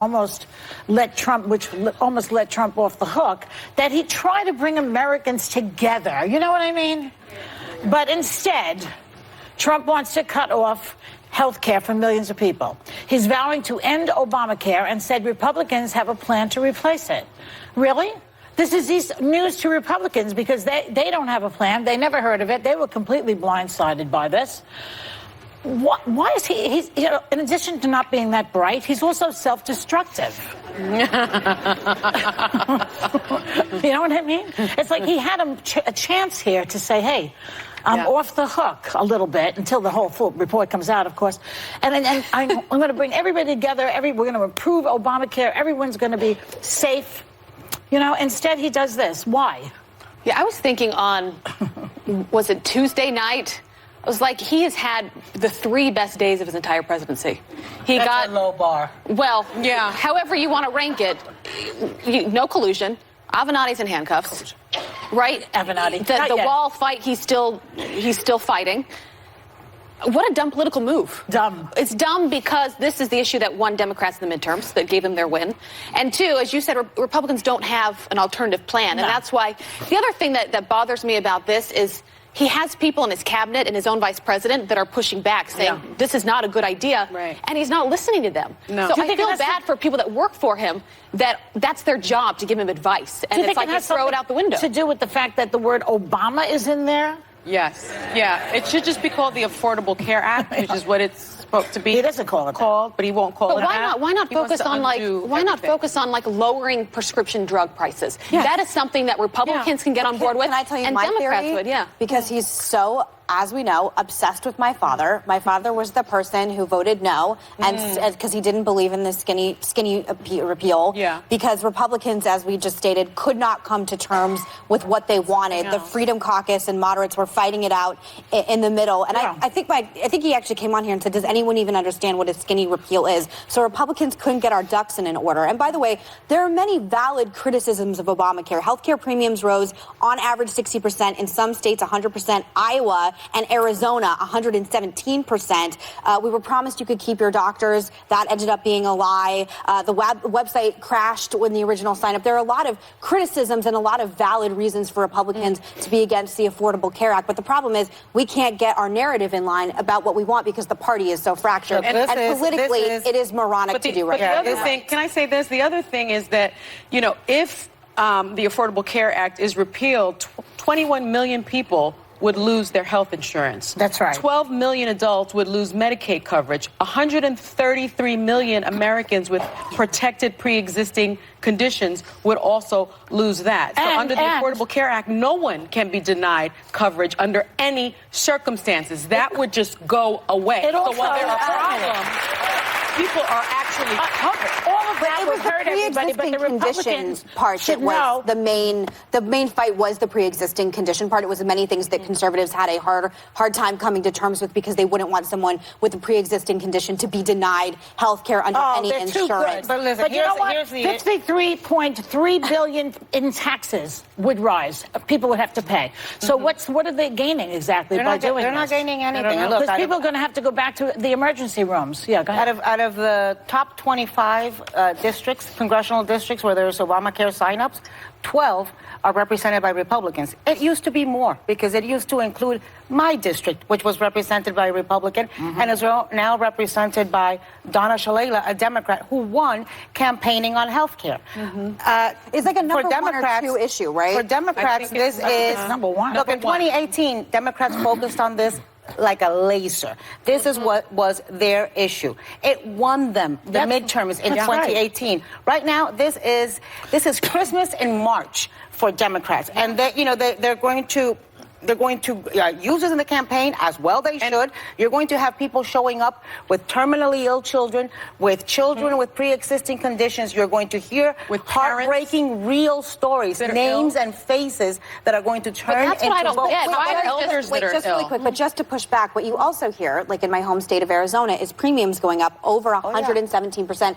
almost let Trump off the hook, that he tried to bring Americans together. You know what I mean? But instead, Trump wants to cut off health care for millions of people. He's vowing to end Obamacare and said Republicans have a plan to replace it. Really? This is news to Republicans because they don't have a plan. They never heard of it. They were completely blindsided by this. Why is he's you know, in addition to not being that bright, he's also self-destructive. You know what I mean? It's like he had a chance here to say, hey, I'm off the hook a little bit until the whole full report comes out, of course. And I'm going to bring everybody together. We're going to improve Obamacare. Everyone's going to be safe. You know, instead he does this. Why? Yeah, I was thinking on, was it Tuesday night? I was like, he has had the 3 best days of his entire presidency. That's got a low bar. Well, yeah. However you want to rank it, no collusion. Avenatti's in handcuffs, right? Avenatti. The wall fight, he's still fighting. What a dumb political move. Dumb. It's dumb because this is the issue that won Democrats in the midterms, that gave them their win. And 2, as you said, Republicans don't have an alternative plan. And that's why the other thing that bothers me about this is he has people in his cabinet and his own vice president that are pushing back, saying this is not a good idea, and he's not listening to them. No. So I feel bad for people that work for him, that's their job to give him advice, and it's like they throw it out the window. To do with the fact that the word Obama is in there? Yes. Yeah. It should just be called the Affordable Care Act, which is what it's supposed to be. He doesn't call it called, but he won't call it. But why not focus on lowering prescription drug prices? Yes. That is something that Republicans can get on board with. Can I tell you and my Democrats theory? would, Because he's so, as we know, obsessed with my father. My father was the person who voted no, and because he didn't believe in the skinny repeal. Yeah. Because Republicans, as we just stated, could not come to terms with what they wanted. The Freedom Caucus and moderates were fighting it out in the middle. And I think he actually came on here and said, does anyone even understand what a skinny repeal is? So Republicans couldn't get our ducks in order. And by the way, there are many valid criticisms of Obamacare. Healthcare premiums rose on average 60%, in some states 100%, Iowa and Arizona 117%. We were promised you could keep your doctors. That ended up being a lie. The website crashed when the original sign-up. There are a lot of criticisms and a lot of valid reasons for Republicans to be against the Affordable Care Act. But the problem is we can't get our narrative in line about what we want because the party is so fractured. And politically, it is moronic to do right now. The other thing, can I say this? The other thing is that, you know, if the Affordable Care Act is repealed, 21 million people would lose their health insurance. That's right. 12 million adults would lose Medicaid coverage. 133 million Americans with protected pre-existing conditions would also lose that. So under the Affordable Care Act, no one can be denied coverage under any circumstances. That would just go away. So while there are problems, people are actually covered. All of that would hurt everybody, but the Republicans part that was the main fight was the pre-existing condition part. It was many things that conservatives had a hard time coming to terms with because they wouldn't want someone with a pre-existing condition to be denied health care under any insurance. Too good. But listen, but you know what? 53.3 billion in taxes would rise. People would have to pay. So what are they gaining exactly by doing this? They're not gaining anything. Because people are going to have to go back to the emergency rooms. Yeah, go ahead. Out of the top 25 districts, congressional districts where there's Obamacare signups, 12 are represented by Republicans. It used to be more because it used to include my district, which was represented by a Republican, and is now represented by Donna Shalala, a Democrat who won campaigning on health care. It's like a number one or two issue, right? For Democrats, this is number one. Look, in 2018, Democrats focused on this like a laser. This is what was their issue. It won them the midterms in 2018. Right now, this is Christmas in March for Democrats, and they're going to use this in the campaign as well. They should. You're going to have people showing up with terminally ill children, with children with pre-existing conditions. You're going to hear with heartbreaking, real stories, names and faces that are going to turn into votes. Just really quick, but just to push back, what you also hear, like in my home state of Arizona, is premiums going up over 117%.